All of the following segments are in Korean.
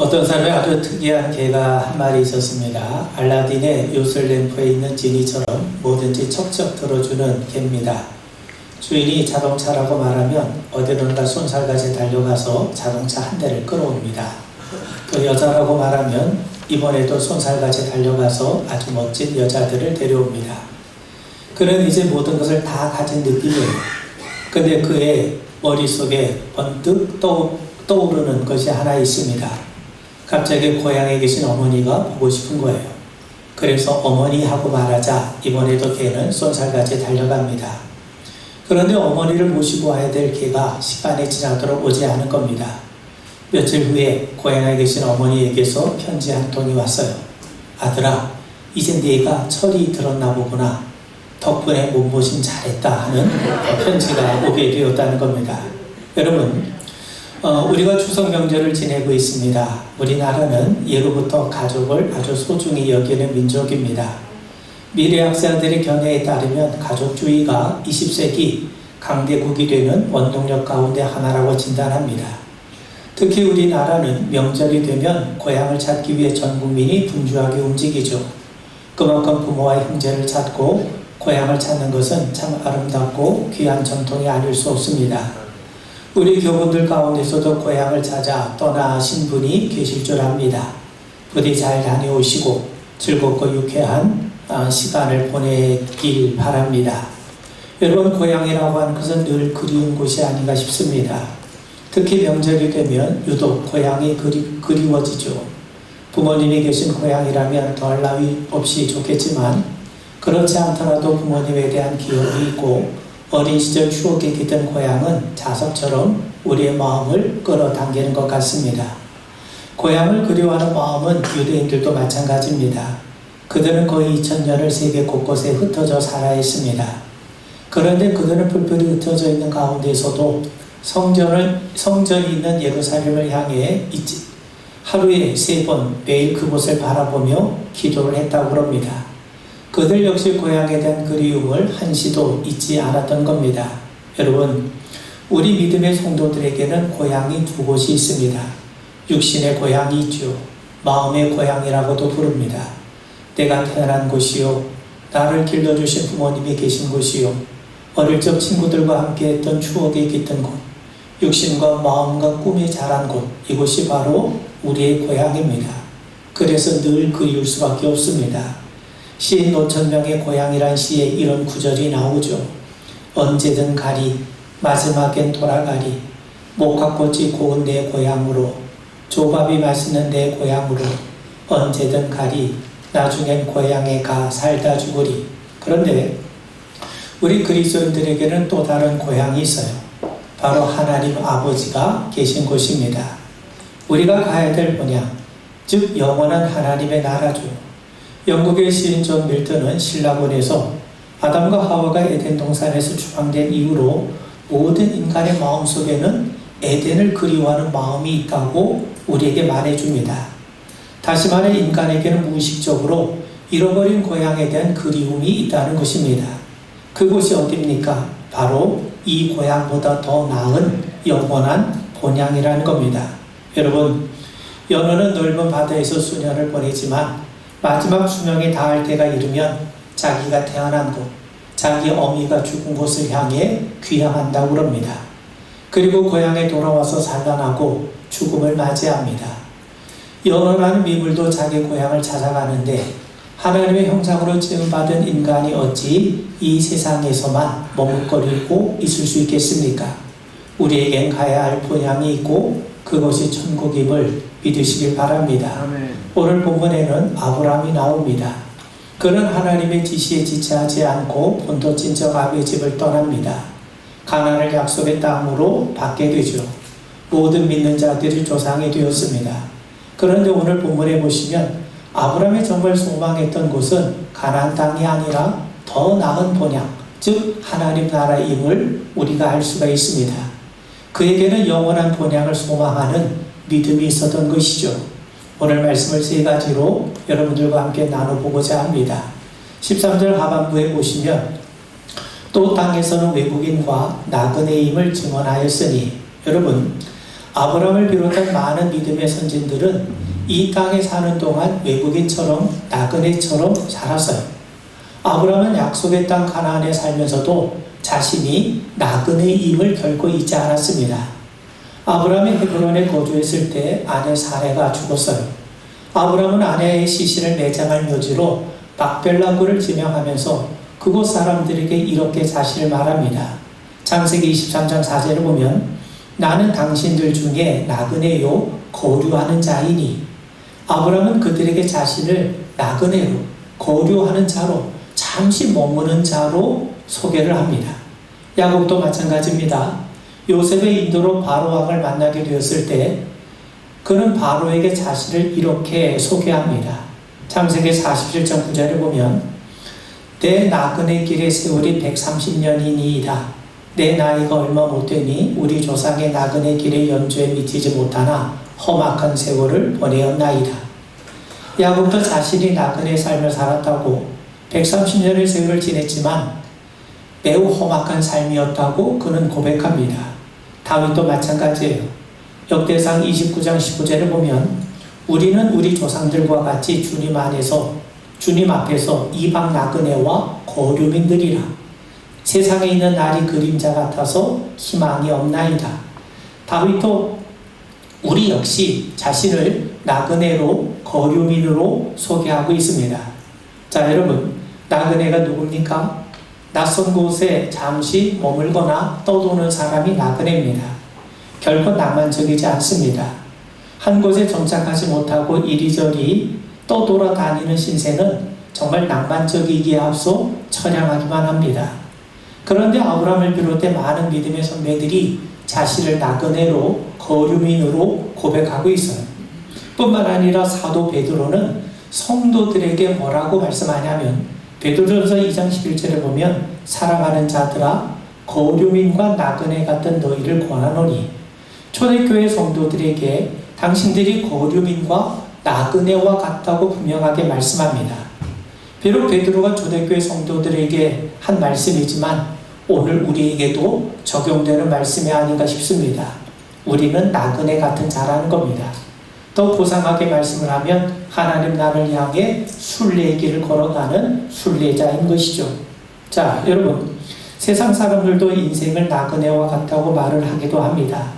어떤 사람이 아주 특이한 개가 한 마리 있었습니다. 알라딘의 요술 램프에 있는 지니처럼 뭐든지 척척 들어주는 개입니다. 주인이 자동차라고 말하면 어디론가 손살같이 달려가서 자동차 한 대를 끌어옵니다. 또 여자라고 말하면 이번에도 손살같이 달려가서 아주 멋진 여자들을 데려옵니다. 그는 이제 모든 것을 다 가진 느낌이에요. 근데 그의 머릿속에 번뜩 떠오르는 것이 하나 있습니다. 갑자기 고향에 계신 어머니가 보고 싶은 거예요. 그래서 어머니 하고 말하자 이번에도 개는 쏜살같이 달려갑니다. 그런데 어머니를 모시고 와야 될 개가 시간이 지나도록 오지 않은 겁니다. 며칠 후에 고향에 계신 어머니에게서 편지 한 통이 왔어요. 아들아, 이제 네가 철이 들었나 보구나. 덕분에 몸보신 잘했다 하는 편지가 오게 되었다는 겁니다. 여러분, 우리가 추석 명절을 지내고 있습니다. 우리나라는 예로부터 가족을 아주 소중히 여기는 민족입니다. 미래학자들의 견해에 따르면 가족주의가 20세기 강대국이 되는 원동력 가운데 하나라고 진단합니다. 특히 우리나라는 명절이 되면 고향을 찾기 위해 전 국민이 분주하게 움직이죠. 그만큼 부모와 형제를 찾고 고향을 찾는 것은 참 아름답고 귀한 전통이 아닐 수 없습니다. 우리 교분들 가운데서도 고향을 찾아 떠나신 분이 계실 줄 압니다. 부디 잘 다녀오시고 즐겁고 유쾌한 시간을 보내길 바랍니다. 여러분, 고향이라고 하는 것은 늘 그리운 곳이 아닌가 싶습니다. 특히 명절이 되면 유독 고향이 그리워지죠. 부모님이 계신 고향이라면 더할 나위 없이 좋겠지만 그렇지 않더라도 부모님에 대한 기억이 있고 어린 시절 추억이 깃든 고향은 자석처럼 우리의 마음을 끌어당기는 것 같습니다. 고향을 그리워하는 마음은 유대인들도 마찬가지입니다. 그들은 거의 2000년을 세계 곳곳에 흩어져 살아 있습니다. 그런데 그들은 불편히 흩어져 있는 가운데서도 성전이 있는 예루살렘을 향해 하루에 3번 매일 그곳을 바라보며 기도를 했다고 합니다. 그들 역시 고향에 대한 그리움을 한시도 잊지 않았던 겁니다. 여러분, 우리 믿음의 성도들에게는 고향이 두 곳이 있습니다. 육신의 고향이 있죠. 마음의 고향이라고도 부릅니다. 내가 태어난 곳이요, 나를 길러주신 부모님이 계신 곳이요, 어릴 적 친구들과 함께 했던 추억이 깃든 곳, 육신과 마음과 꿈이 자란 곳, 이곳이 바로 우리의 고향입니다. 그래서 늘 그리울 수밖에 없습니다. 시인 노천명의 고향이란 시에 이런 구절이 나오죠. 언제든 가리, 마지막엔 돌아가리. 목화꽃이 고운 내 고향으로, 조밥이 맛있는 내 고향으로, 언제든 가리, 나중엔 고향에 가 살다 죽으리. 그런데 우리 그리스도인들에게는 또 다른 고향이 있어요. 바로 하나님 아버지가 계신 곳입니다. 우리가 가야 될 본향, 즉 영원한 하나님의 나라죠. 영국의 시인 존 밀턴은 신라본에서 아담과 하와가 에덴 동산에서 추방된 이후로 모든 인간의 마음속에는 에덴을 그리워하는 마음이 있다고 우리에게 말해줍니다. 다시 말해 인간에게는 무의식적으로 잃어버린 고향에 대한 그리움이 있다는 것입니다. 그곳이 어디입니까? 바로 이 고향보다 더 나은 영원한 본향이라는 겁니다. 여러분, 연어는 넓은 바다에서 수년을 보내지만 마지막 수명이 닿을 때가 이르면 자기가 태어난 곳, 자기 어미가 죽은 곳을 향해 귀향한다고 합니다. 그리고 고향에 돌아와서 산란하고 죽음을 맞이합니다. 연어라는 미물도 자기 고향을 찾아가는데 하나님의 형상으로 지음받은 인간이 어찌 이 세상에서만 머뭇거리고 있을 수 있겠습니까? 우리에겐 가야 할 본향이 있고 그것이 천국임을 믿으시길 바랍니다. 아멘. 오늘 본문에는 아브라함이 나옵니다. 그는 하나님의 지시에 지체하지 않고 본토 친척 아비의 집을 떠납니다. 가나안을 약속의 땅으로 받게 되죠. 모든 믿는 자들이 조상이 되었습니다. 그런데 오늘 본문에 보시면 아브라함이 정말 소망했던 곳은 가나안 땅이 아니라 더 나은 본향, 즉 하나님 나라임을 우리가 알 수가 있습니다. 그에게는 영원한 본향을 소망하는 믿음이 있었던 것이죠. 오늘 말씀을 3가지로 여러분들과 함께 나눠보고자 합니다. 13절 하반부에 보시면 또 땅에서는 외국인과 나그네임을 증언하였으니, 여러분, 아브라함을 비롯한 많은 믿음의 선진들은 이 땅에 사는 동안 외국인처럼 나그네처럼 살았어요. 아브라함은 약속의 땅 가나안에 살면서도 자신이 나그네임을 결코 잊지 않았습니다. 아브라함이 헤브론에 거주했을 때 아내 사레가 죽었어요. 아브라함은 아내의 시신을 매장할 묘지로 막벨라굴을 지명하면서 그곳 사람들에게 이렇게 자신을 말합니다. 창세기 23장 4절을 보면 나는 당신들 중에 나그네요 거류하는 자이니. 아브라함은 그들에게 자신을 나그네로 거류하는 자로 잠시 머무는 자로 소개를 합니다. 야곱도 마찬가지입니다. 요셉의 인도로 바로왕을 만나게 되었을 때 그는 바로에게 자신을 이렇게 소개합니다. 창세기 47장 9절을 보면 내 나그네 길의 세월이 130년이니이다. 내 나이가 얼마 못되니 우리 조상의 나그네 길의 연주에 미치지 못하나 험악한 세월을 보내었나이다. 야곱도 자신이 나그네 삶을 살았다고 130년의 세월을 지냈지만 매우 험악한 삶이었다고 그는 고백합니다. 다윗도 마찬가지예요. 역대상 29장 19절을 보면 우리는 우리 조상들과 같이 주님 앞에서 이방 나그네와 거류민들이라. 세상에 있는 날이 그림자 같아서 희망이 없나이다. 다윗도 우리 역시 자신을 나그네로 거류민으로 소개하고 있습니다. 자, 여러분, 나그네가 누굽니까? 낯선 곳에 잠시 머물거나 떠도는 사람이 나그네입니다. 결코 낭만적이지 않습니다. 한 곳에 정착하지 못하고 이리저리 떠돌아다니는 신세는 정말 낭만적이기에 앞서 처량하기만 합니다. 그런데 아브라함을 비롯해 많은 믿음의 선배들이 자신을 나그네로 거류민으로 고백하고 있어요. 뿐만 아니라 사도 베드로는 성도들에게 뭐라고 말씀하냐면 베드로전서 2장 11절에 보면 사랑하는 자들아 거류민과 나그네 같은 너희를 권하노니. 초대교회 성도들에게 당신들이 거류민과 나그네와 같다고 분명하게 말씀합니다. 비록 베드로가 초대교회 성도들에게 한 말씀이지만 오늘 우리에게도 적용되는 말씀이 아닌가 싶습니다. 우리는 나그네 같은 자라는 겁니다. 더 고상하게 말씀을 하면 하나님 나를 향해 순례의 길을 걸어가는 순례자인 것이죠. 자, 여러분, 세상 사람들도 인생을 나그네와 같다고 말을 하기도 합니다.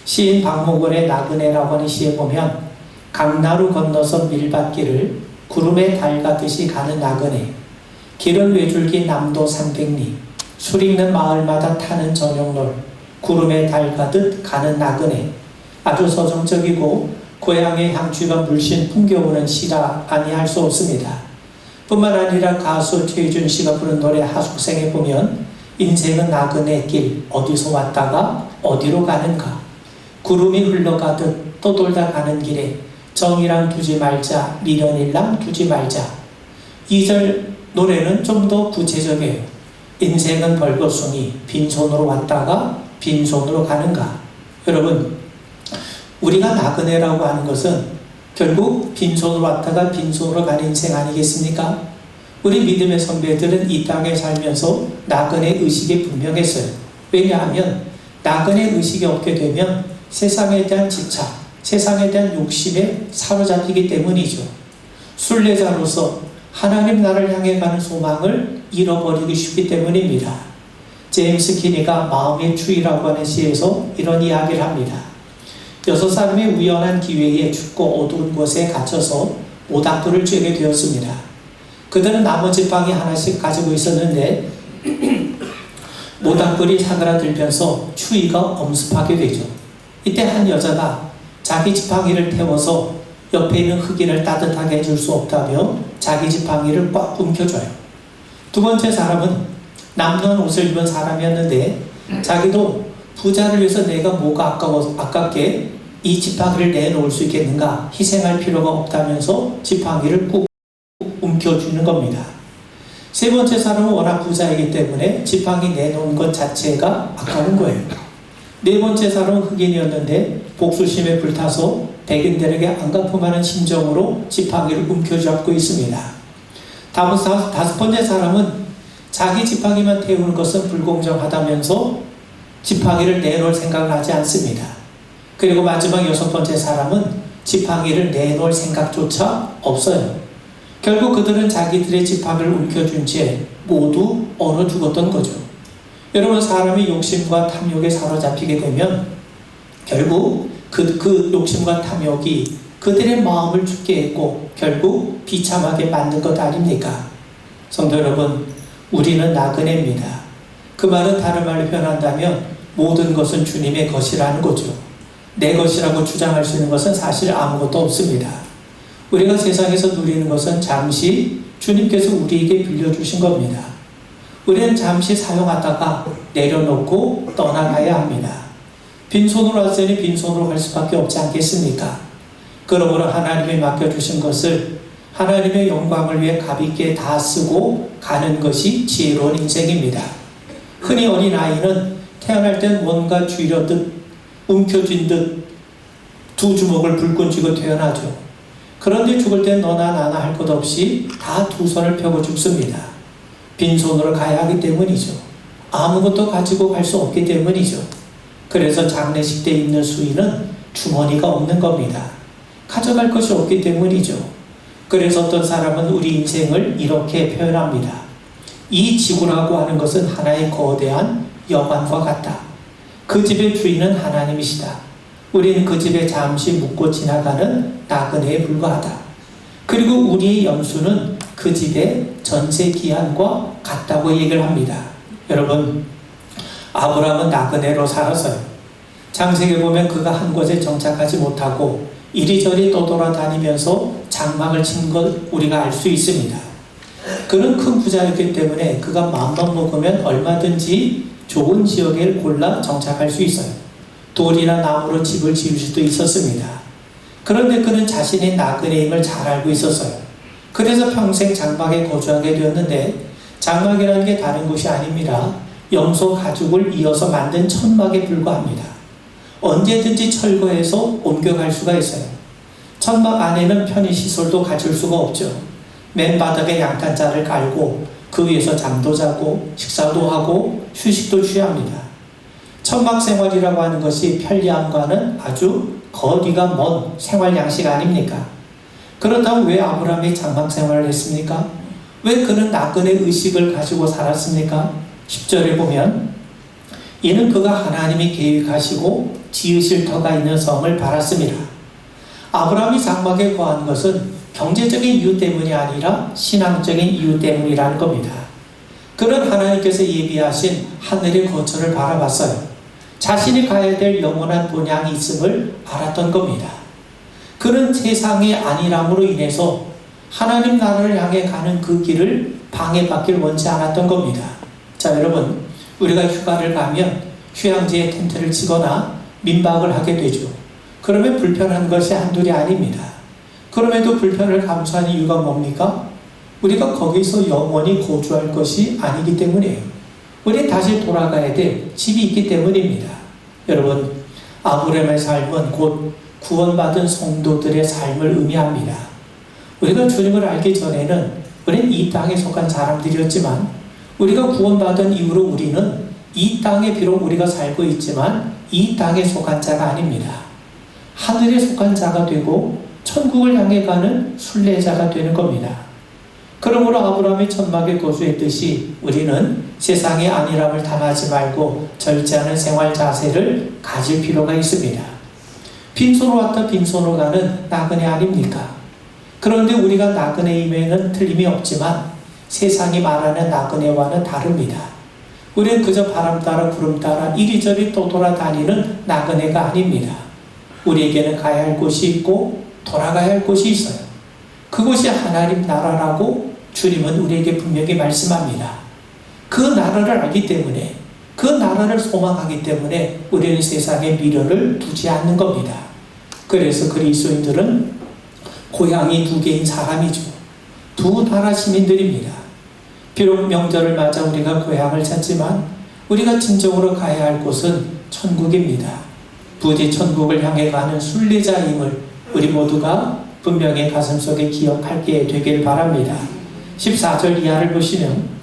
시인 박목월의 나그네라고 하는 시에 보면 강나루 건너서 밀밭길을 구름에 달 가듯이 가는 나그네, 길은 외줄기 남도 300리, 술 있는 마을마다 타는 저녁놀, 구름에 달 가듯 가는 나그네. 아주 서정적이고 고향의 향취가 물씬 풍겨오는 시라 아니할 수 없습니다. 뿐만 아니라 가수 최준 씨가 부른 노래 하숙생에 보면 인생은 나그네 길, 어디서 왔다가 어디로 가는가. 구름이 흘러가듯 떠돌다 가는 길에 정이랑 두지 말자, 미련일랑 두지 말자. 2절 노래는 좀 더 구체적이에요. 인생은 벌거숭이, 빈손으로 왔다가 빈손으로 가는가. 여러분, 우리가 나그네라고 하는 것은 결국 빈손으로 왔다가 빈손으로 가는 인생 아니겠습니까? 우리 믿음의 선배들은 이 땅에 살면서 나그네 의식이 분명했어요. 왜냐하면 나그네 의식이 없게 되면 세상에 대한 집착, 세상에 대한 욕심에 사로잡히기 때문이죠. 순례자로서 하나님 나라를 향해 가는 소망을 잃어버리기 쉽기 때문입니다. 제임스 키니가 마음의 추위라고 하는 시에서 이런 이야기를 합니다. 6사람의 우연한 기회에 춥고 어두운 곳에 갇혀서 모닥불을 쬐게 되었습니다. 그들은 나무 지팡이 하나씩 가지고 있었는데 모닥불이 사그라들면서 추위가 엄습하게 되죠. 이때 한 여자가 자기 지팡이를 태워서 옆에 있는 흑인을 따뜻하게 해줄 수 없다며 자기 지팡이를 꽉 움켜줘요. 두 번째 사람은 남루한 옷을 입은 사람이었는데 자기도 부자를 위해서 내가 뭐가 아깝게 이 지팡이를 내놓을 수 있겠는가, 희생할 필요가 없다면서 지팡이를 꾹 움켜주는 겁니다. 세 번째 사람은 워낙 부자이기 때문에 지팡이 내놓은 것 자체가 아까운 거예요. 네 번째 사람은 흑인이었는데 복수심에 불타서 백인들에게 안갚음하는 심정으로 지팡이를 움켜잡고 있습니다. 다섯 번째 사람은 자기 지팡이만 태우는 것은 불공정하다면서 지팡이를 내놓을 생각을 하지 않습니다. 그리고 마지막 여섯 번째 사람은 지팡이를 내놓을 생각조차 없어요. 결국 그들은 자기들의 지팡이를 움켜쥔 채 모두 얼어 죽었던 거죠. 여러분, 사람이 욕심과 탐욕에 사로잡히게 되면 결국 그 욕심과 탐욕이 그들의 마음을 죽게 했고 결국 비참하게 만든 것 아닙니까? 성도 여러분, 우리는 나그네입니다. 그 말은 다른 말로 표현한다면 모든 것은 주님의 것이라는 거죠. 내 것이라고 주장할 수 있는 것은 사실 아무것도 없습니다. 우리가 세상에서 누리는 것은 잠시 주님께서 우리에게 빌려주신 겁니다. 우리는 잠시 사용하다가 내려놓고 떠나가야 합니다. 빈손으로 왔으니 빈손으로 갈 수밖에 없지 않겠습니까? 그러므로 하나님이 맡겨주신 것을 하나님의 영광을 위해 가볍게 다 쓰고 가는 것이 지혜로운 인생입니다. 흔히 어린아이는 태어날 땐 뭔가 쥐려듯 움켜쥔 듯 두 주먹을 불끈 쥐고 태어나죠. 그런데 죽을 땐 너나 나나 할 것 없이 다 두 손을 펴고 죽습니다. 빈손으로 가야 하기 때문이죠. 아무것도 가지고 갈 수 없기 때문이죠. 그래서 장례식 때 입는 수의는 주머니가 없는 겁니다. 가져갈 것이 없기 때문이죠. 그래서 어떤 사람은 우리 인생을 이렇게 표현합니다. 이 지구라고 하는 것은 하나의 거대한 여관과 같다. 그 집의 주인은 하나님이시다. 우리는 그 집에 잠시 묵고 지나가는 나그네에 불과하다. 그리고 우리의 연수는 그 집의 전세 기한과 같다고 얘기를 합니다. 여러분, 아브라함은 나그네로 살았어요. 창세기에 보면 그가 한 곳에 정착하지 못하고 이리저리 떠돌아다니면서 장막을 친 것 우리가 알 수 있습니다. 그는 큰 부자였기 때문에 그가 마음만 먹으면 얼마든지 좋은 지역에 골라 정착할 수 있어요. 돌이나 나무로 집을 지을 수도 있었습니다. 그런데 그는 자신의 나그네임을 잘 알고 있었어요. 그래서 평생 장막에 거주하게 되었는데 장막이라는 게 다른 것이 아닙니다. 염소 가죽을 이어서 만든 천막에 불과합니다. 언제든지 철거해서 옮겨갈 수가 있어요. 천막 안에는 편의시설도 갖출 수가 없죠. 맨 바닥에 양탄자를 깔고 그 위에서 잠도 자고 식사도 하고 휴식도 취합니다. 천막 생활이라고 하는 것이 편리함과는 아주 거리가 먼 생활 양식 아닙니까? 그렇다면 왜 아브라함이 장막 생활을 했습니까? 왜 그는 나그네 의식을 가지고 살았습니까? 10절에 보면 이는 그가 하나님이 계획하시고 지으실 터가 있는 성을 바랐습니다. 아브라함이 장막에 거한 것은 경제적인 이유 때문이 아니라 신앙적인 이유 때문이라는 겁니다. 그는 하나님께서 예비하신 하늘의 거처를 바라봤어요. 자신이 가야 될 영원한 본향이 있음을 알았던 겁니다. 그는 세상의 안일함으로 인해서 하나님 나라를 향해 가는 그 길을 방해받길 원치 않았던 겁니다. 자, 여러분, 우리가 휴가를 가면 휴양지에 텐트를 치거나 민박을 하게 되죠. 그러면 불편한 것이 한둘이 아닙니다. 그럼에도 불편을 감수한 이유가 뭡니까? 우리가 거기서 영원히 거주할 것이 아니기 때문이에요. 우리 다시 돌아가야 될 집이 있기 때문입니다. 여러분, 아브라함의 삶은 곧 구원받은 성도들의 삶을 의미합니다. 우리가 주님을 알기 전에는 우리는 이 땅에 속한 사람들이었지만 우리가 구원받은 이후로 우리는 이 땅에 비록 우리가 살고 있지만 이 땅에 속한 자가 아닙니다. 하늘에 속한 자가 되고 천국을 향해 가는 순례자가 되는 겁니다. 그러므로 아브라함이 천막에 거주했듯이 우리는 세상의 안일함을 탐하지 말고 절제하는 생활 자세를 가질 필요가 있습니다. 빈손으로 왔다 빈손으로 가는 나그네 아닙니까? 그런데 우리가 나그네임에는 틀림이 없지만 세상이 말하는 나그네와는 다릅니다. 우리는 그저 바람 따라 구름 따라 이리저리 떠돌아다니는 나그네가 아닙니다. 우리에게는 가야 할 곳이 있고 돌아가야 할 곳이 있어요. 그곳이 하나님 나라라고 주님은 우리에게 분명히 말씀합니다. 그 나라를 알기 때문에 그 나라를 소망하기 때문에 우리는 세상에 미련을 두지 않는 겁니다. 그래서 그리스도인들은 고향이 두 개인 사람이죠. 두 나라 시민들입니다. 비록 명절을 맞아 우리가 고향을 찾지만 우리가 진정으로 가야 할 곳은 천국입니다. 부디 천국을 향해 가는 순례자임을 우리 모두가 분명히 가슴속에 기억하게 되길 바랍니다. 14절 이하를 보시면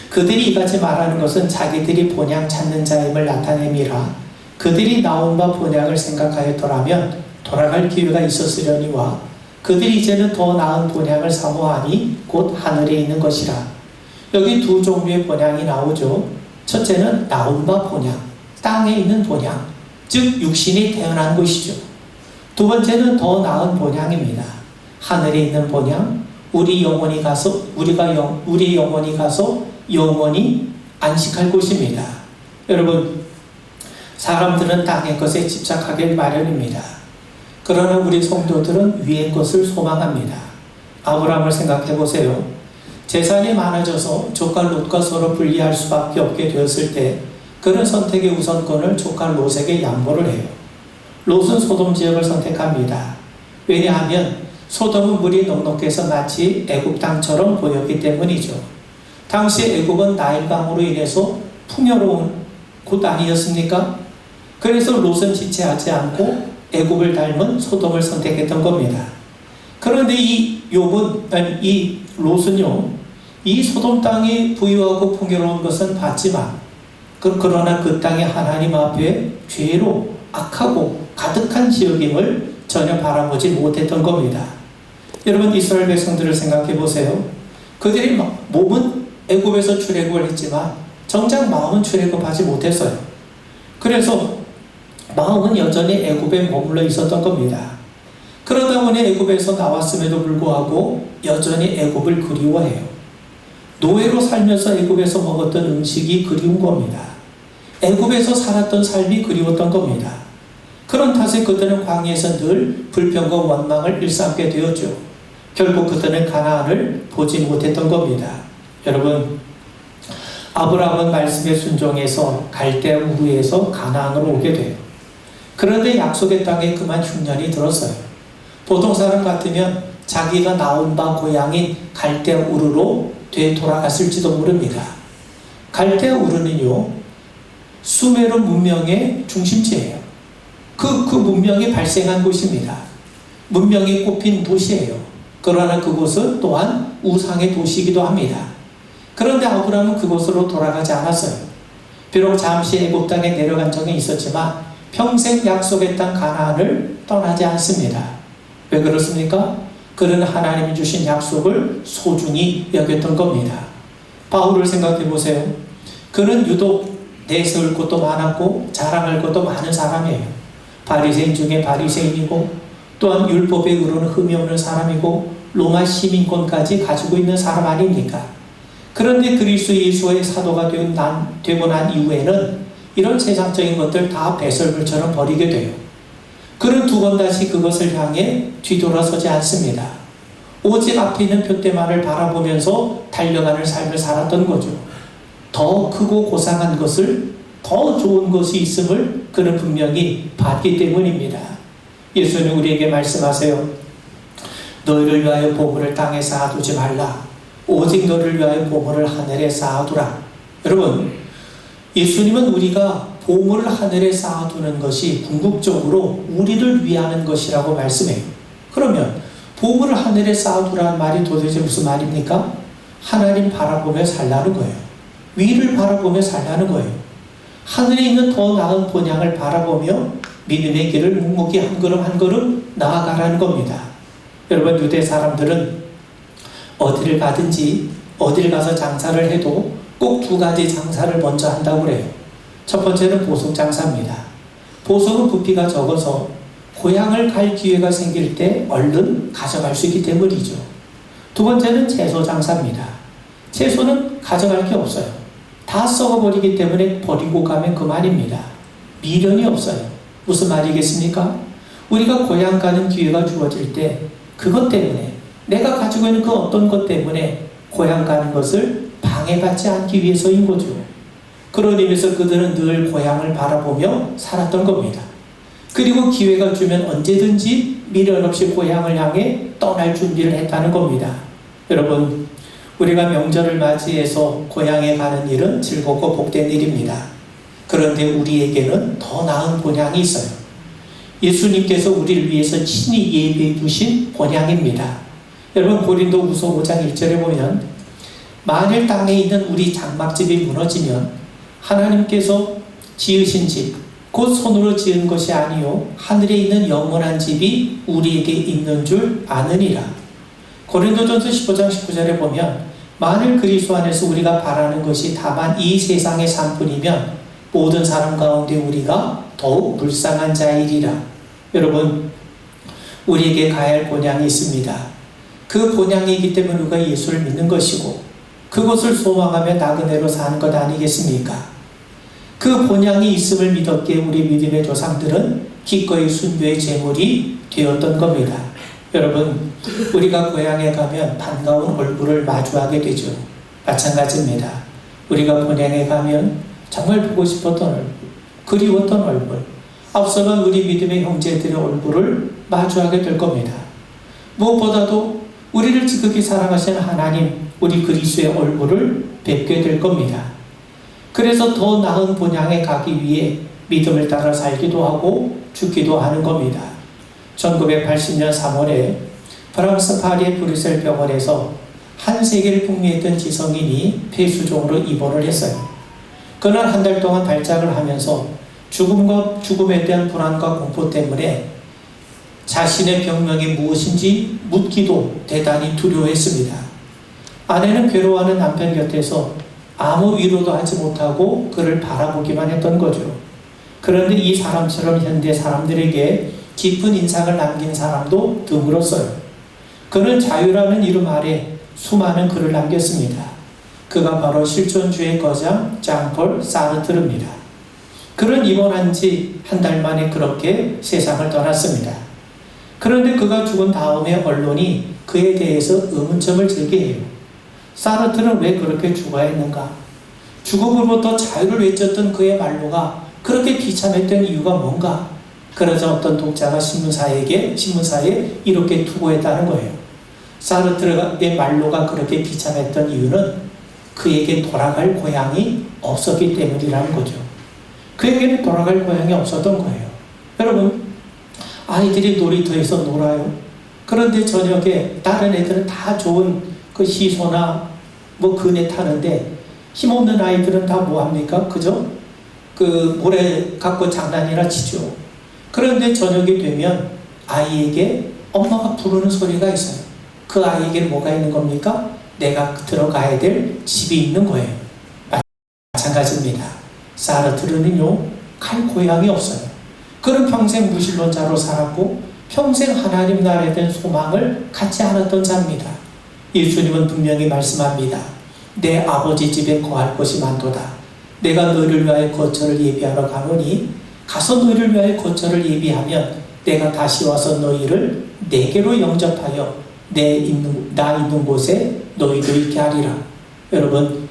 그들이 이같이 말하는 것은 자기들이 본향 찾는 자임을 나타냄이라. 그들이 나온 바 본향을 생각하였더라면 돌아갈 기회가 있었으려니와 그들이 이제는 더 나은 본향을 사모하니 곧 하늘에 있는 것이라. 여기 두 종류의 본향이 나오죠. 첫째는 나온 바 본향, 땅에 있는 본향, 즉 육신이 태어난 것이죠. 두 번째는 더 나은 본향입니다. 하늘에 있는 본향, 우리 영혼이 가서 영원히 안식할 곳입니다. 여러분, 사람들은 땅의 것에 집착하길 마련입니다. 그러나 우리 성도들은 위의 것을 소망합니다. 아브라함을 생각해 보세요. 재산이 많아져서 조카 롯과 서로 분리할 수밖에 없게 되었을 때 그는 선택의 우선권을 조카 롯에게 양보를 해요. 롯은 소돔 지역을 선택합니다. 왜냐하면 소돔은 물이 넉넉해서 마치 애굽 땅처럼 보였기 때문이죠. 당시 애굽은 나일강으로 인해서 풍요로운 곳 아니었습니까? 그래서 롯은 지체하지 않고 애굽을 닮은 소돔을 선택했던 겁니다. 그런데 이 롯은요, 이 소돔 땅이 부유하고 풍요로운 것은 봤지만 그러나 그 땅이 하나님 앞에 죄로 악하고 가득한 지역임을 전혀 바라보지 못했던 겁니다. 여러분, 이스라엘 백성들을 생각해 보세요. 그들이 몸은 애굽에서 출애굽을 했지만 정작 마음은 출애굽하지 못했어요. 그래서 마음은 여전히 애굽에 머물러 있었던 겁니다. 그러다 보니 애굽에서 나왔음에도 불구하고 여전히 애굽을 그리워해요. 노예로 살면서 애굽에서 먹었던 음식이 그리운 겁니다. 애굽에서 살았던 삶이 그리웠던 겁니다. 그런 탓에 그들은 광야에서 늘 불평과 원망을 일삼게 되었죠. 결국 그들은 가나안을 보지 못했던 겁니다. 여러분, 아브라함은 말씀에 순종해서 갈대아 우르에서 가나안으로 오게 돼요. 그런데 약속의 땅에 그만 흉년이 들었어요. 보통 사람 같으면 자기가 나온 바 고향인 갈대아 우르로 되돌아갔을지도 모릅니다. 갈대아 우르는요, 수메르 문명의 중심지예요. 그 문명이 발생한 곳입니다. 문명이 꼽힌 도시예요. 그러나 그곳은 또한 우상의 도시이기도 합니다. 그런데 아브라함은 그곳으로 돌아가지 않았어요. 비록 잠시 애굽 땅에 내려간 적이 있었지만 평생 약속의 땅 가나안을 떠나지 않습니다. 왜 그렇습니까? 그는 하나님이 주신 약속을 소중히 여겼던 겁니다. 바울을 생각해 보세요. 그는 유독 내세울 것도 많았고 자랑할 것도 많은 사람이에요. 바리새인 중에 바리새인이고 또한 율법에 의로는 흠이 없는 사람이고 로마 시민권까지 가지고 있는 사람 아닙니까? 그런데 그리스도 예수의 사도가 되고 난 이후에는 이런 세상적인 것들 다 배설물처럼 버리게 돼요. 그는 두 번 다시 그것을 향해 뒤돌아서지 않습니다. 오직 앞에 있는 표대만을 바라보면서 달려가는 삶을 살았던 거죠. 더 크고 고상한 것을, 더 좋은 것이 있음을 그는 분명히 봤기 때문입니다. 예수님 우리에게 말씀하세요. 너희를 위하여 보물을 땅에 쌓아두지 말라. 오직 너를 위하여 보물을 하늘에 쌓아두라. 여러분, 예수님은 우리가 보물을 하늘에 쌓아두는 것이 궁극적으로 우리를 위하는 것이라고 말씀해요. 그러면 보물을 하늘에 쌓아두라는 말이 도대체 무슨 말입니까? 하나님 바라보며 살라는 거예요. 위를 바라보며 살라는 거예요. 하늘에 있는 더 나은 본향을 바라보며 믿음의 길을 묵묵히 한 걸음 한 걸음 나아가라는 겁니다. 여러분, 유대 사람들은 어디를 가든지 어딜 가서 장사를 해도 꼭 두 가지 장사를 먼저 한다고 그래요. 첫 번째는 보석 장사입니다. 보석은 부피가 적어서 고향을 갈 기회가 생길 때 얼른 가져갈 수 있기 때문이죠. 두 번째는 채소 장사입니다. 채소는 가져갈 게 없어요. 다 썩어버리기 때문에 버리고 가면 그만입니다. 미련이 없어요. 무슨 말이겠습니까? 우리가 고향 가는 기회가 주어질 때 그것 때문에, 내가 가지고 있는 그 어떤 것 때문에 고향 가는 것을 방해받지 않기 위해서인 거죠. 그런 의미에서 그들은 늘 고향을 바라보며 살았던 겁니다. 그리고 기회가 주면 언제든지 미련 없이 고향을 향해 떠날 준비를 했다는 겁니다. 여러분, 우리가 명절을 맞이해서 고향에 가는 일은 즐겁고 복된 일입니다. 그런데 우리에게는 더 나은 본향이 있어요. 예수님께서 우리를 위해서 친히 예비해 두신 본향입니다. 여러분, 고린도후서 5장 1절에 보면 만일 땅에 있는 우리 장막집이 무너지면 하나님께서 지으신 집, 곧 손으로 지은 것이 아니요 하늘에 있는 영원한 집이 우리에게 있는 줄 아느니라. 고린도전서 15장 19절에 보면 만일 그리스도 안에서 우리가 바라는 것이 다만 이 세상의 삶뿐이면 모든 사람 가운데 우리가 더욱 불쌍한 자이리라. 여러분, 우리에게 가야 할 본향이 있습니다. 그 본향이기 때문에 우리가 예수를 믿는 것이고 그것을 소망하며 나그네로 사는 것 아니겠습니까? 그 본향이 있음을 믿었기에 우리 믿음의 조상들은 기꺼이 순교의 제물이 되었던 겁니다. 여러분, 우리가 고향에 가면 반가운 얼굴을 마주하게 되죠. 마찬가지입니다. 우리가 본향에 가면 정말 보고 싶었던 얼굴, 그리웠던 얼굴, 앞서간 우리 믿음의 형제들의 얼굴을 마주하게 될 겁니다. 무엇보다도 우리를 지극히 사랑하시는 하나님, 우리 그리스도의 얼굴을 뵙게 될 겁니다. 그래서 더 나은 본향에 가기 위해 믿음을 따라 살기도 하고 죽기도 하는 겁니다. 1980년 3월에 프랑스 파리의 브뤼셀 병원에서 한 세계를 풍미했던 지성인이 폐수종으로 입원을 했어요. 그는 한 달 동안 발작을 하면서 죽음에 대한 불안과 공포 때문에 자신의 병명이 무엇인지 묻기도 대단히 두려워했습니다. 아내는 괴로워하는 남편 곁에서 아무 위로도 하지 못하고 그를 바라보기만 했던 거죠. 그런데 이 사람처럼 현대 사람들에게 깊은 인상을 남긴 사람도 드물었어요. 그는 자유라는 이름 아래 수많은 글을 남겼습니다. 그가 바로 실존주의 거장 장폴 사르트르입니다. 그는 입원한 지 한 달 만에 그렇게 세상을 떠났습니다. 그런데 그가 죽은 다음에 언론이 그에 대해서 의문점을 제기해요. 사르트는 왜 그렇게 죽어야 했는가? 죽음으로부터 자유를 외쳤던 그의 말로가 그렇게 비참했던 이유가 뭔가? 그러자 어떤 독자가 신문사에 이렇게 투고했다는 거예요. 사르트르의 말로가 그렇게 비참했던 이유는 그에게 돌아갈 고향이 없었기 때문이라는 거죠. 그에게는 돌아갈 고향이 없었던 거예요. 여러분, 아이들이 놀이터에서 놀아요. 그런데 저녁에 다른 애들은 다 좋은 그 시소나 뭐 그네 타는데 힘없는 아이들은 다 뭐합니까? 그죠? 그 모래 갖고 장난이나 치죠. 그런데 저녁이 되면 아이에게 엄마가 부르는 소리가 있어요. 그 아이에게 뭐가 있는 겁니까? 내가 들어가야 될 집이 있는 거예요. 마찬가지입니다. 사르트르는요, 갈 고향이 없어요. 그는 평생 무신론자로 살았고 평생 하나님 나라에 대한 소망을 갖지 않았던 자입니다. 예수님은 분명히 말씀합니다. 내 아버지 집에 거할 곳이 많도다. 내가 너희를 위하여 거처를 예비하러 가노니 가서 너희를 위하여 거처를 예비하면 내가 다시 와서 너희를 내게로 영접하여 나 있는 곳에 너희도 있게 하리라. 여러분,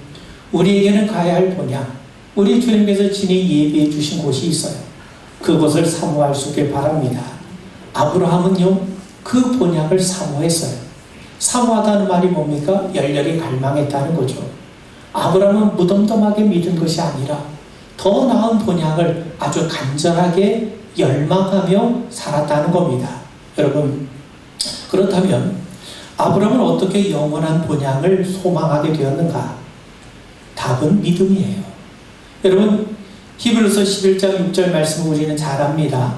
우리에게는 가야 할 본향, 우리 주님께서 친히 예비해 주신 곳이 있어요. 그곳을 사모할 수 있길 바랍니다. 아브라함은요, 그 본향을 사모했어요. 사모하다는 말이 뭡니까? 열렬히 갈망했다는 거죠. 아브라함은 무덤덤하게 믿은 것이 아니라 더 나은 본향을 아주 간절하게 열망하며 살았다는 겁니다. 여러분, 그렇다면 아브라함은 어떻게 영원한 본향을 소망하게 되었는가? 답은 믿음이에요. 여러분, 히브리서 11장 6절 말씀을 우리는 잘 압니다.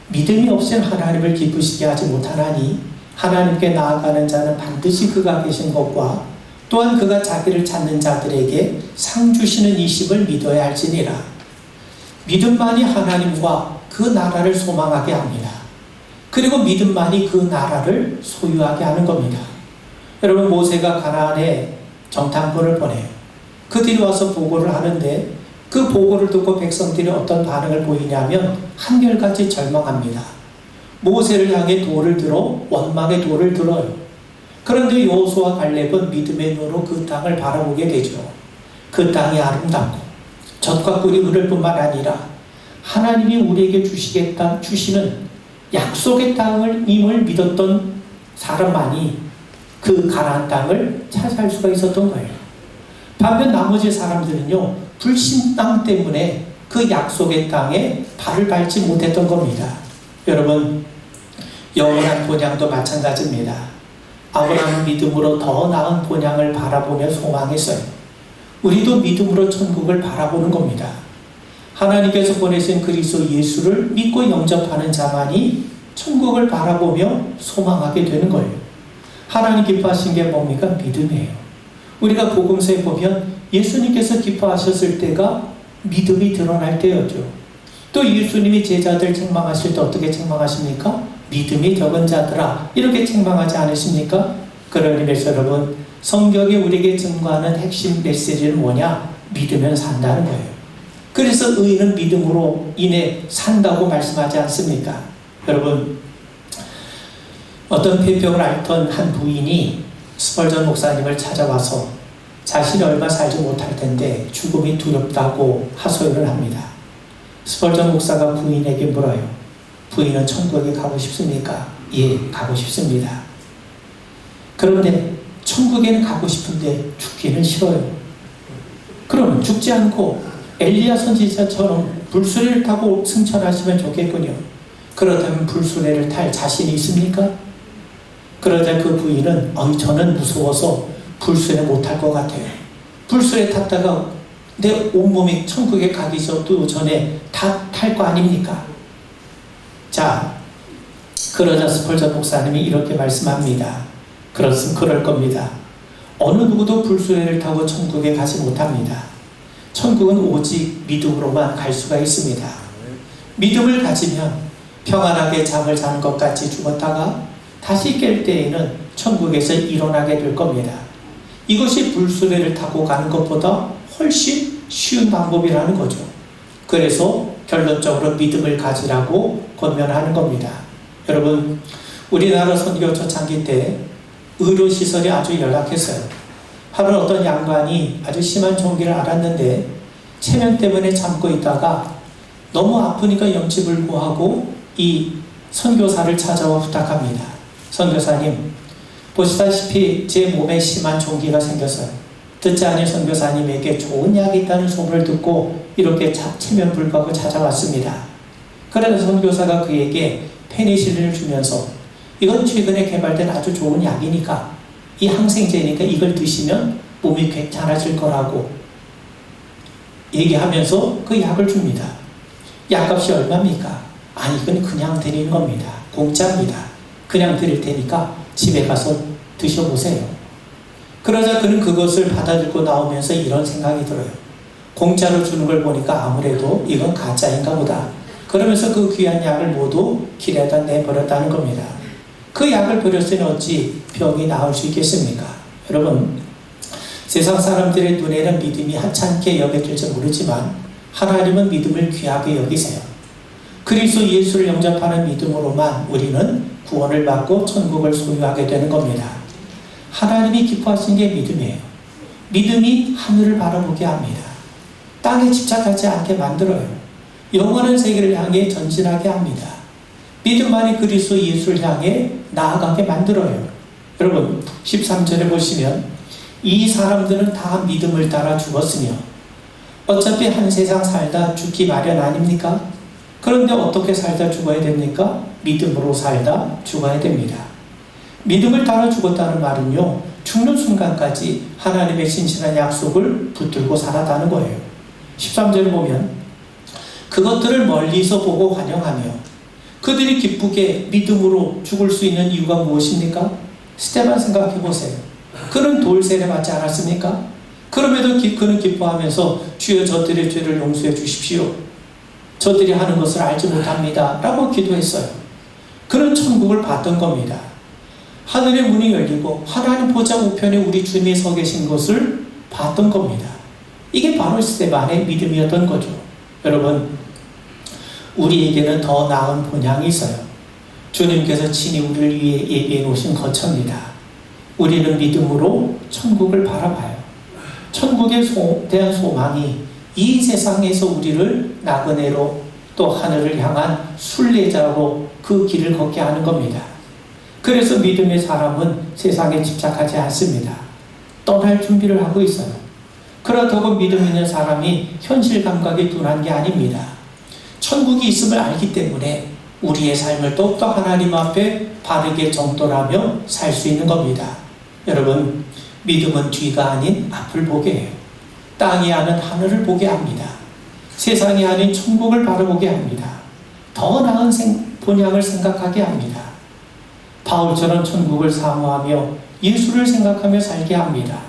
믿음이 없이는 하나님을 기쁘시게 하지 못하나니 하나님께 나아가는 자는 반드시 그가 계신 것과 또한 그가 자기를 찾는 자들에게 상 주시는 이심을 믿어야 할지니라. 믿음만이 하나님과 그 나라를 소망하게 합니다. 그리고 믿음만이 그 나라를 소유하게 하는 겁니다. 여러분, 모세가 가나안에 정탐꾼을 보내요. 그들이 와서 보고를 하는데 그 보고를 듣고 백성들이 어떤 반응을 보이냐면 한결같이 절망합니다. 모세를 향해 돌을 들어 원망의 돌을 들어요. 그런데 여호수아와 갈렙은 믿음의 눈으로 그 땅을 바라보게 되죠. 그 땅이 아름답고 젖과 꿀이 흐를 뿐만 아니라 하나님이 우리에게 주시는 약속의 땅을 임을 믿었던 사람만이 그 가나안 땅을 차지할 수가 있었던 거예요. 반면 나머지 사람들은요, 불신앙 때문에 그 약속의 땅에 발을 밟지 못했던 겁니다. 여러분, 영원한 본향도 마찬가지입니다. 아브라함은 믿음으로 더 나은 본향을 바라보며 소망했어요. 우리도 믿음으로 천국을 바라보는 겁니다. 하나님께서 보내신 그리스도 예수를 믿고 영접하는 자만이 천국을 바라보며 소망하게 되는 거예요. 하나님 기뻐하신 게 뭡니까? 믿음이에요. 우리가 복음서에 보면 예수님께서 기뻐하셨을 때가 믿음이 드러날 때였죠. 또 예수님이 제자들 책망하실 때 어떻게 책망하십니까? 믿음이 적은 자들아, 이렇게 책망하지 않으십니까? 그런 의미에서 여러분, 성경이 우리에게 증거하는 핵심 메시지는 뭐냐? 믿으면 산다는 거예요. 그래서 의인은 믿음으로 인해 산다고 말씀하지 않습니까? 여러분, 어떤 폐병을 앓던 한 부인이 스펄전 목사님을 찾아와서 자신이 얼마 살지 못할 텐데 죽음이 두렵다고 하소연을 합니다. 스펄전 목사가 부인에게 물어요. 부인은 천국에 가고 싶습니까? 예, 가고 싶습니다. 그런데 천국에는 가고 싶은데 죽기는 싫어요. 그럼 죽지 않고 엘리야 선지자처럼 불수레를 타고 승천하시면 좋겠군요. 그렇다면 불수레를 탈 자신이 있습니까? 그러자 그 부인은 저는 무서워서 불수레 못 탈 것 같아요. 불수레 탔다가 내 온몸이 천국에 가기 전에 다 탈 거 아닙니까? 자, 그러자 스펄전 목사님이 이렇게 말씀합니다. 그럴 겁니다. 어느 누구도 불수레를 타고 천국에 가지 못합니다. 천국은 오직 믿음으로만 갈 수가 있습니다. 믿음을 가지면 평안하게 잠을 자는 것 같이 죽었다가 다시 깰 때에는 천국에서 일어나게 될 겁니다. 이것이 불수레를 타고 가는 것보다 훨씬 쉬운 방법이라는 거죠. 그래서 결론적으로 믿음을 가지라고 권면하는 겁니다. 여러분, 우리나라 선교 초창기 때 의료시설이 아주 열악했어요. 하루 어떤 양반이 아주 심한 종기를 앓았는데 체면 때문에 참고 있다가 너무 아프니까 영치불구하고 이 선교사를 찾아와 부탁합니다. 선교사님, 보시다시피 제 몸에 심한 종기가 생겼어요. 듣지 않은 선교사님에게 좋은 약이 있다는 소문을 듣고 이렇게 체면 불구하고 찾아왔습니다. 그래서 선교사가 그에게 페니실린을 주면서 이건 최근에 개발된 아주 좋은 약이니까, 이 항생제니까 이걸 드시면 몸이 괜찮아질 거라고 얘기하면서 그 약을 줍니다. 약값이 얼마입니까? 아니, 이건 그냥 드리는 겁니다. 공짜입니다. 그냥 드릴 테니까 집에 가서 드셔보세요. 그러자 그는 그것을 받아들고 나오면서 이런 생각이 들어요. 공짜로 주는 걸 보니까 아무래도 이건 가짜인가 보다. 그러면서 그 귀한 약을 모두 길에다 내버렸다는 겁니다. 그 약을 버렸으니 어찌 병이 나을 수 있겠습니까? 여러분, 세상 사람들의 눈에는 믿음이 하찮게 여겨질지 모르지만 하나님은 믿음을 귀하게 여기세요. 그리스도 예수를 영접하는 믿음으로만 우리는 구원을 받고 천국을 소유하게 되는 겁니다. 하나님이 기뻐하신 게 믿음이에요. 믿음이 하늘을 바라보게 합니다. 땅에 집착하지 않게 만들어요. 영원한 세계를 향해 전진하게 합니다. 믿음만이 그리스도 예수를 향해 나아가게 만들어요. 여러분, 13절에 보시면 이 사람들은 다 믿음을 따라 죽었으며 어차피 한 세상 살다 죽기 마련 아닙니까? 그런데 어떻게 살다 죽어야 됩니까? 믿음으로 살다 죽어야 됩니다. 믿음을 따라 죽었다는 말은요, 죽는 순간까지 하나님의 신실한 약속을 붙들고 살았다는 거예요. 13절을 보면 그것들을 멀리서 보고 환영하며, 그들이 기쁘게 믿음으로 죽을 수 있는 이유가 무엇입니까? 스테반 생각해 보세요. 그는 돌세례 받지 않았습니까? 그럼에도 그는 기뻐하면서 주여 저들의 죄를 용서해 주십시오. 저들이 하는 것을 알지 못합니다. 라고 기도했어요. 그는 천국을 봤던 겁니다. 하늘의 문이 열리고 하나님 보좌 우편에 우리 주님이 서 계신 것을 봤던 겁니다. 이게 바로 스테반의 믿음이었던 거죠. 여러분, 우리에게는 더 나은 본향이 있어요. 주님께서 친히 우리를 위해 예비해 놓으신 거처입니다. 우리는 믿음으로 천국을 바라봐요. 천국에 대한 소망이 이 세상에서 우리를 나그네로 또 하늘을 향한 순례자로 그 길을 걷게 하는 겁니다. 그래서 믿음의 사람은 세상에 집착하지 않습니다. 떠날 준비를 하고 있어요. 그렇다고 믿음 있는 사람이 현실 감각이 둔한 게 아닙니다. 천국이 있음을 알기 때문에 우리의 삶을 더욱더 하나님 앞에 바르게 정돈하며 살 수 있는 겁니다. 여러분, 믿음은 뒤가 아닌 앞을 보게 해요. 땅이 아는 하늘을 보게 합니다. 세상이 아닌 천국을 바라보게 합니다. 더 나은 본향을 생각하게 합니다. 바울처럼 천국을 사모하며 예수를 생각하며 살게 합니다.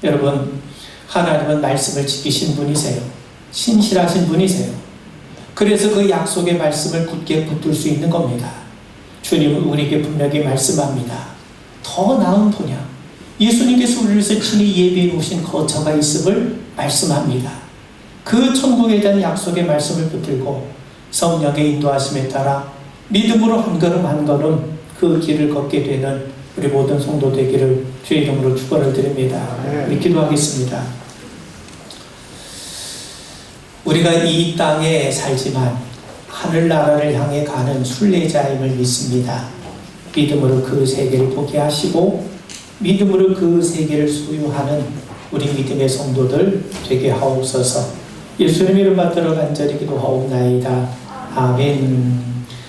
여러분, 하나님은 말씀을 지키신 분이세요. 신실하신 분이세요. 그래서 그 약속의 말씀을 굳게 붙들 수 있는 겁니다. 주님은 우리에게 분명히 말씀합니다. 더 나은 본향, 예수님께서 우리를 위해서 친히 예비해 놓으신 거처가 있음을 말씀합니다. 그 천국에 대한 약속의 말씀을 붙들고 성령의 인도하심에 따라 믿음으로 한 걸음 한 걸음 그 길을 걷게 되는 우리 모든 성도 되기를 주의 이름으로 축원을 드립니다. 우리 기도하겠습니다. 우리가 이 땅에 살지만 하늘나라를 향해 가는 순례자임을 믿습니다. 믿음으로 그 세계를 보게 하시고 믿음으로 그 세계를 소유하는 우리 믿음의 성도들 되게 하옵소서. 예수님 이름 받들어 간절히 기도하옵나이다. 아멘.